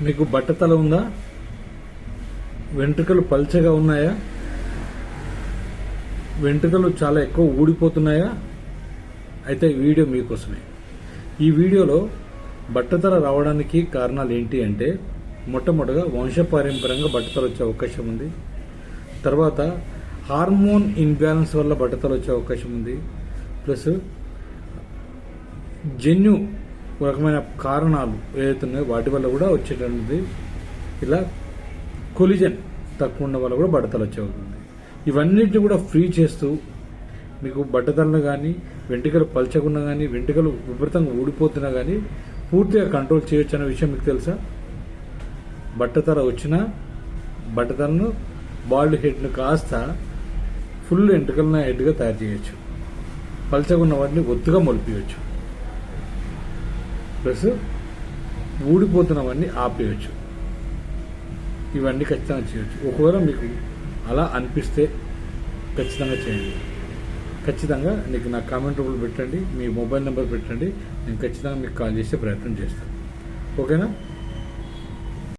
మీకు బట్టతల ఉందా? వెంట్రుకలు పల్చగా ఉన్నాయా? వెంట్రుకలు చాలా ఎక్కువ ఊడిపోతున్నాయా? అయితే ఈ వీడియో మీకోసమే. ఈ వీడియోలో బట్టతల రావడానికి కారణాలు ఏంటి అంటే, మొట్టమొదటిగా వంశపారంపర్యంగా బట్టతల వచ్చే అవకాశం ఉంది. తర్వాత హార్మోన్ ఇన్బ్యాలెన్స్ వల్ల బట్టతల వచ్చే అవకాశం ఉంది. ప్లస్ జన్యు రకమైన కారణాలు ఏదైతే ఉన్నాయో వాటి వల్ల కూడా వచ్చేటది. ఇలా కొలిజన్ తక్కువ ఉన్న వల్ల కూడా బట్టతల వచ్చే అవుతుంది. ఇవన్నిటిని కూడా ఫ్రీ చేస్తూ మీకు బట్టతలను కానీ, వెంట్రుకలు పల్చకున్నా కానీ, వెంట్రుకలు విపరీతంగా ఊడిపోతున్నా కానీ పూర్తిగా కంట్రోల్ చేయొచ్చు అనే విషయం మీకు తెలుసా? బట్టతల వచ్చినా బట్టతలను బాల్డ్ హెడ్ను కాస్త ఫుల్ వెంట్రుకలను హెడ్గా తయారు చేయొచ్చు. పల్చగున్న వాటిని ఒత్తుగా మొలిపియచ్చు. ప్లస్ ఊడిపోతున్నవన్నీ ఆపేయచ్చు. ఇవన్నీ ఖచ్చితంగా చేయొచ్చు. ఒకవేళ మీకు అలా అనిపిస్తే ఖచ్చితంగా చేయండి. ఖచ్చితంగా నీకు నా కామెంట్ రూపంలో పెట్టండి, మీ మొబైల్ నెంబర్ పెట్టండి. నేను ఖచ్చితంగా మీకు కాల్ చేసే ప్రయత్నం చేస్తాను. ఓకేనా?